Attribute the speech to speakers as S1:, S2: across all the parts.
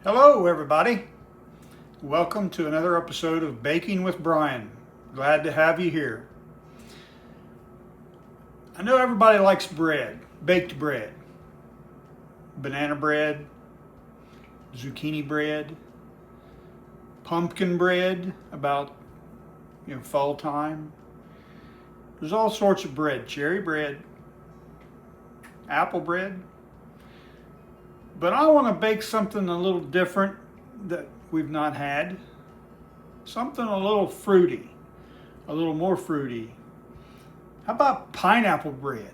S1: Hello everybody. Welcome to another episode of Baking with Brian. Glad to have you here. I know everybody likes bread, baked bread, banana bread, zucchini bread, pumpkin bread about fall time. There's all sorts of bread, cherry bread, apple bread. But I want to bake something a little different that we've not had. Something a little fruity, a little more fruity. How about pineapple bread?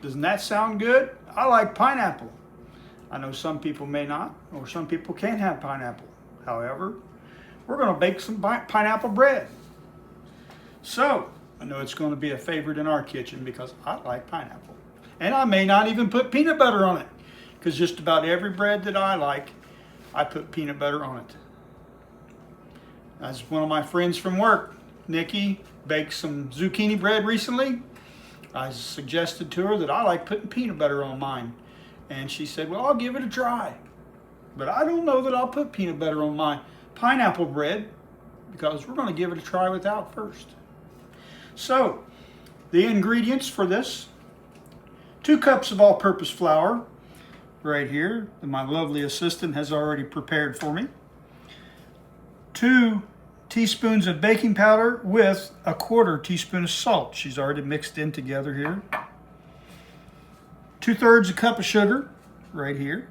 S1: Doesn't that sound good? I like pineapple. I know some people may not, or some people can't have pineapple. However, we're going to bake some pineapple bread. So, I know it's going to be a favorite in our kitchen because I like pineapple. And I may not even put peanut butter on it, because just about every bread that I like, I put peanut butter on it. As one of my friends from work, Nikki, baked some zucchini bread recently. I suggested to her that I like putting peanut butter on mine. And she said, well, I'll give it a try. But I don't know that I'll put peanut butter on my pineapple bread because we're going to give it a try without first. So, the ingredients for this: 2 cups of all-purpose flour, right here, that my lovely assistant has already prepared for me. 2 teaspoons of baking powder with a 1/4 teaspoon of salt. She's already mixed in together here. 2/3 a cup of sugar, right here.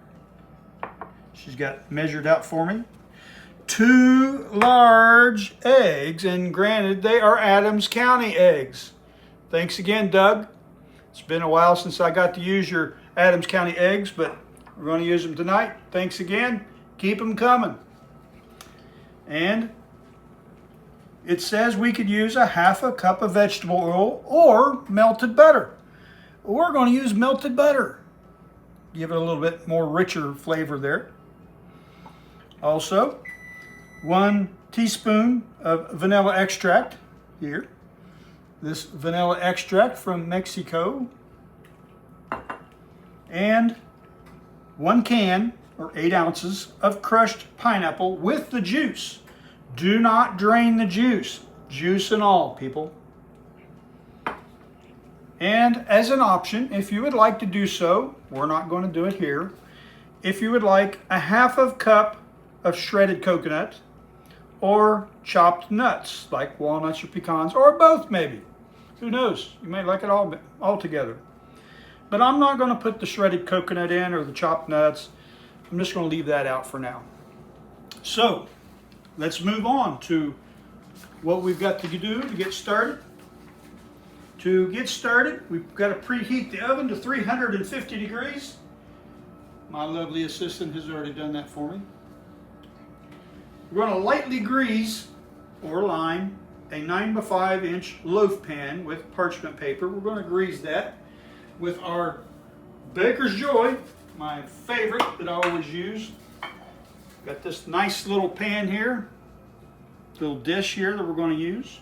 S1: She's got measured out for me. 2 large eggs, and granted, they are Adams County eggs. Thanks again, Doug. It's been a while since I got to use your Adams County eggs, but we're going to use them tonight. Thanks again. Keep them coming. And it says we could use a 1/2 cup of vegetable oil or melted butter. We're going to use melted butter. Give it a little bit more richer flavor there. Also, 1 teaspoon of vanilla extract here. This vanilla extract from Mexico. And 1 can, or 8 ounces, of crushed pineapple with the juice. Do not drain the juice. Juice and all, people. And as an option, if you would like to do so, we're not going to do it here. If you would like a 1/2 cup of shredded coconut or chopped nuts, like walnuts or pecans, or both maybe. Who knows? You may like it all together. But I'm not going to put the shredded coconut in or the chopped nuts. I'm just going to leave that out for now. So, let's move on to what we've got to do to get started. To get started, we've got to preheat the oven to 350 degrees. My lovely assistant has already done that for me. We're going to lightly grease or line a 9x5 inch loaf pan with parchment paper. We're going to grease that with our Baker's Joy, my favorite that I always use. Got this nice little pan here, little dish here that we're going to use.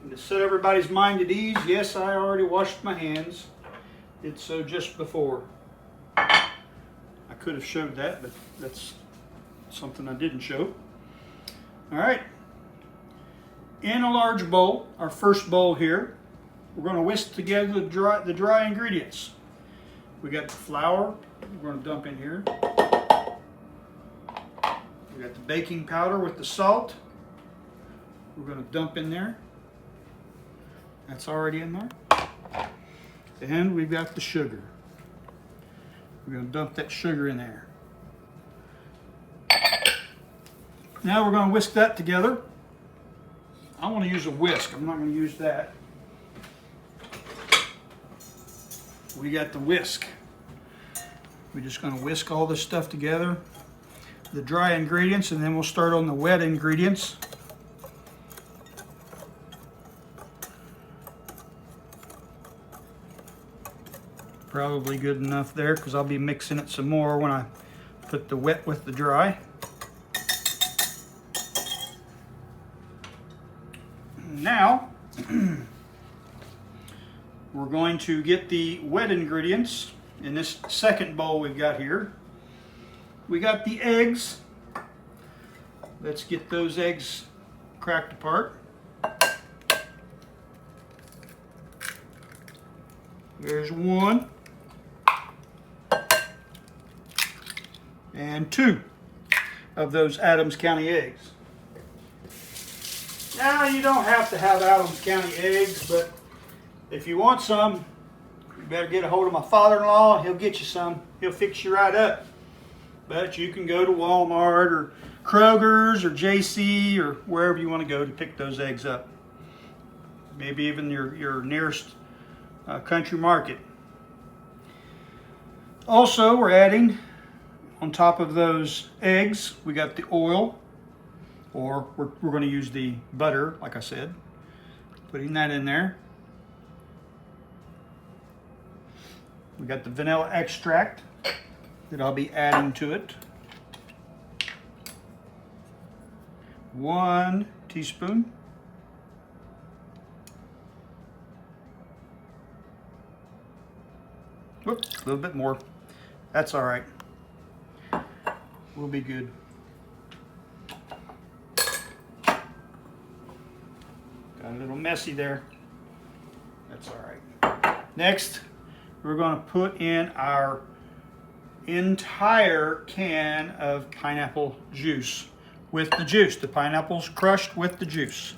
S1: And to set everybody's mind at ease, yes, I already washed my hands. Did so just before. I could have showed that, but that's something I didn't show. All right. In a large bowl, our first bowl here, we're going to whisk together the dry ingredients. We got the flour, we're going to dump in here. We got the baking powder with the salt. We're going to dump in there. That's already in there. And we've got the sugar. We're going to dump that sugar in there. Now we're going to whisk that together. I want to use a whisk. I'm not going to use that. We got the whisk. We're just going to whisk all this stuff together. The dry ingredients, and then we'll start on the wet ingredients. Probably good enough there because I'll be mixing it some more when I put the wet with the dry. Now, we're going to get the wet ingredients in this second bowl we've got here. We got the eggs. Let's get those eggs cracked apart. There's one. And two of those Adams County eggs. Now, you don't have to have Adams County eggs, but if you want some, you better get a hold of my father-in-law. He'll get you some. He'll fix you right up. But you can go to Walmart or Kroger's or JC or wherever you want to go to pick those eggs up. Maybe even your nearest country market. Also, we're adding on top of those eggs, we got the oil, or we're going to use the butter, like I said. Putting that in there. We got the vanilla extract that I'll be adding to it. 1 teaspoon. Whoops, a little bit more. That's all right. We'll be good. Got a little messy there. That's all right. Next, we're going to put in our entire can of pineapple juice with the juice. The pineapple's crushed with the juice.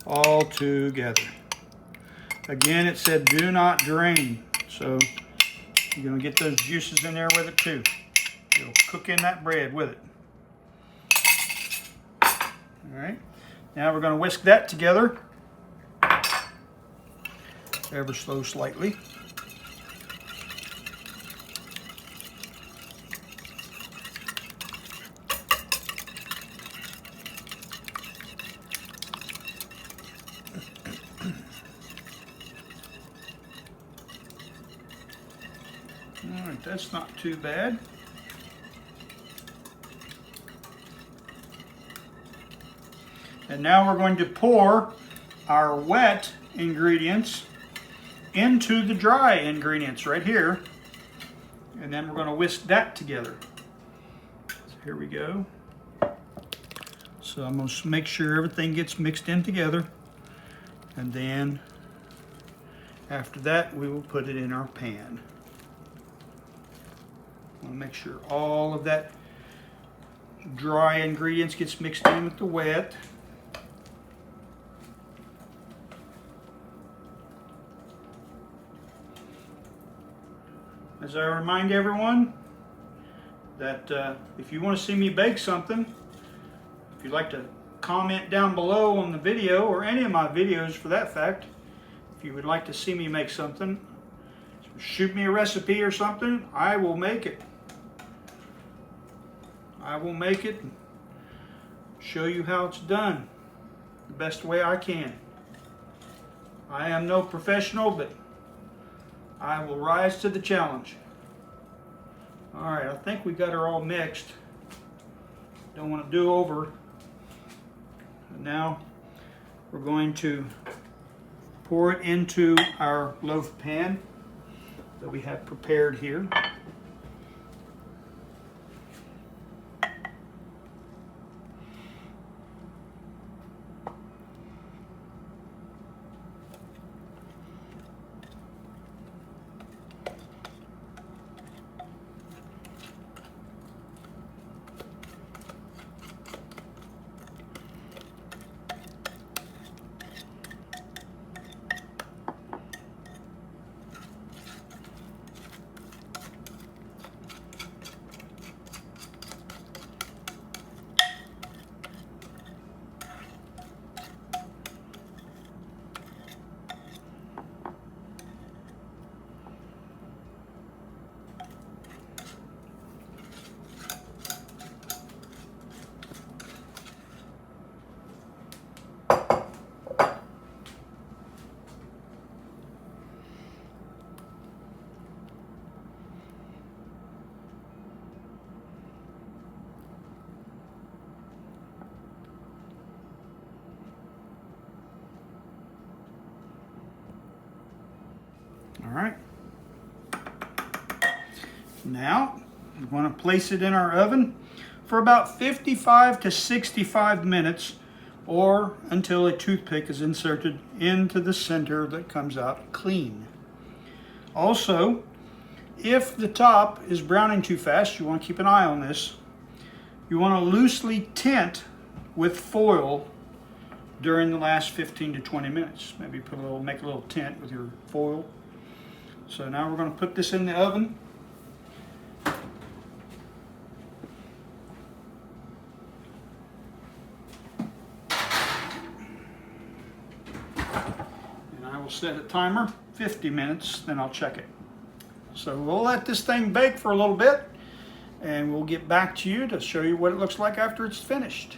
S1: All together. Again, it said do not drain. So you're going to get those juices in there with it too. It'll cook in that bread with it. All right. Now we're going to whisk that together. Ever so slightly. All right, that's not too bad. And now we're going to pour our wet ingredients into the dry ingredients right here. And then we're going to whisk that together. So here we go. So I'm going to make sure everything gets mixed in together. And then after that, we will put it in our pan. I want to make sure all of that dry ingredients gets mixed in with the wet. As I remind everyone that if you want to see me bake something, if you'd like to comment down below on the video, or any of my videos for that fact, if you would like to see me make something, shoot me a recipe or something, I will make it. I will make it and show you how it's done the best way I can. I am no professional, but I will rise to the challenge. All right, I think we got her all mixed. Don't want to do over. And now we're going to pour it into our loaf pan that we have prepared here. right. Now, we want to place it in our oven for about 55 to 65 minutes, or until a toothpick is inserted into the center that comes out clean. Also, if the top is browning too fast, you want to keep an eye on this. You want to loosely tint with foil during the last 15 to 20 minutes. Maybe make a little tint with your foil. So now we're going to put this in the oven. And I will set a timer, 50 minutes, then I'll check it. So we'll let this thing bake for a little bit, and we'll get back to you to show you what it looks like after it's finished.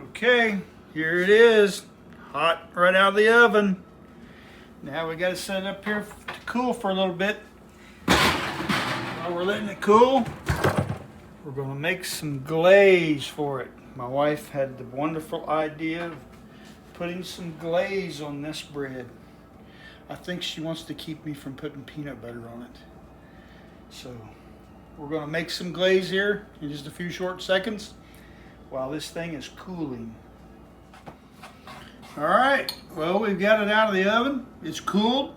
S1: Okay, here it is, hot right out of the oven. Now we got to set it up here to cool for a little bit. While we're letting it cool, we're going to make some glaze for it. My wife had the wonderful idea of putting some glaze on this bread. I think she wants to keep me from putting peanut butter on it. So we're going to make some glaze here in just a few short seconds while this thing is cooling. All right, well, we've got it out of the oven. It's cooled.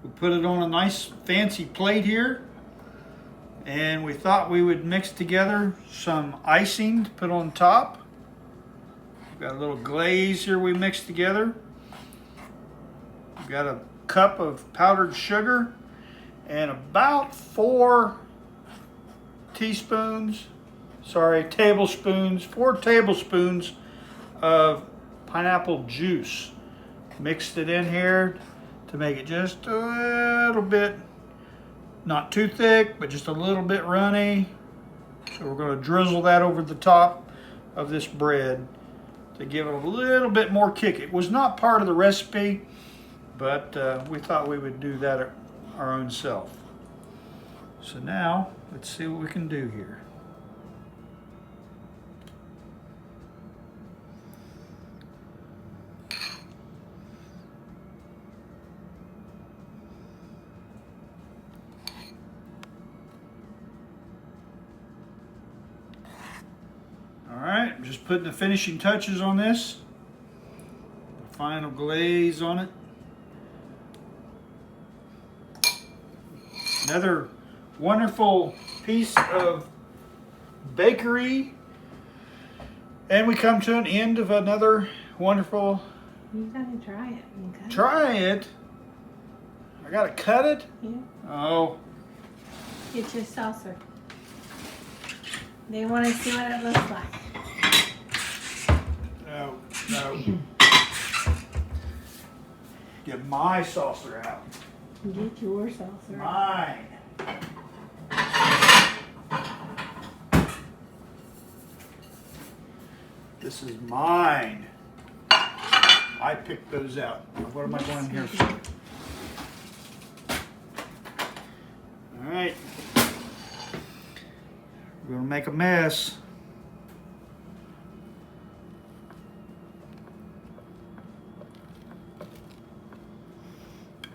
S1: We put it on a nice fancy plate here, and we thought we would mix together some icing to put on top. We've got a little glaze here we mixed together. We've got a cup of powdered sugar and about 4 tablespoons of pineapple juice. Mixed it in here to make it just a little bit, not too thick, but just a little bit runny. So we're going to drizzle that over the top of this bread to give it a little bit more kick. It was not part of the recipe, but we thought we would do that our own self. So now, let's see what we can do here. All right, I'm just putting the finishing touches on this. The final glaze on it. Another wonderful piece of bakery. And we come to an end of another wonderful...
S2: You gotta try it.
S1: Try it? I gotta cut it?
S2: Yeah.
S1: Oh.
S2: Get your saucer. They want to see what it looks like.
S1: No, no. Get my saucer out.
S2: Get your saucer.
S1: Mine. This is mine. I picked those out. What am I going here for? All right. We're going to make a mess.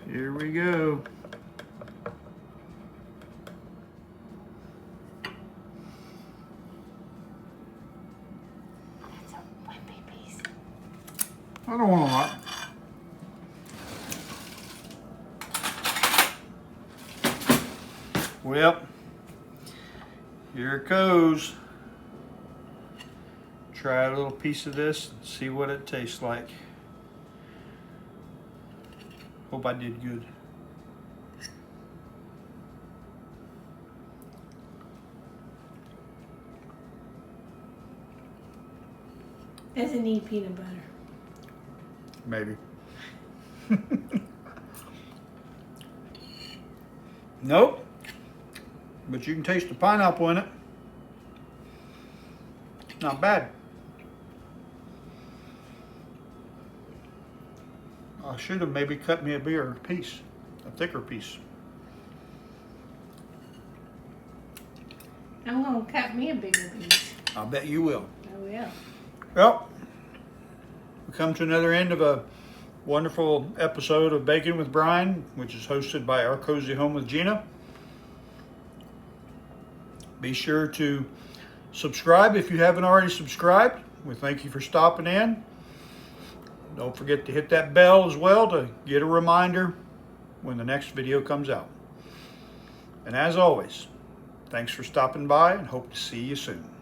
S1: Here we go.
S2: That's a wimpy piece.
S1: I don't want a lot. Well, here it goes. Try a little piece of this and see what it tastes like. Hope I did good.
S2: Does it need peanut butter?
S1: Maybe. Nope. But you can taste the pineapple in it. Not bad. I should have maybe cut me a bigger piece, a thicker piece.
S2: I'm gonna cut me a bigger piece.
S1: I bet you will.
S2: I will.
S1: Well, we come to another end of a wonderful episode of Baking with Brian, which is hosted by Our Cozy Home with Gina. Be sure to subscribe if you haven't already subscribed. We thank you for stopping in. Don't forget to hit that bell as well to get a reminder when the next video comes out. And as always, thanks for stopping by and hope to see you soon.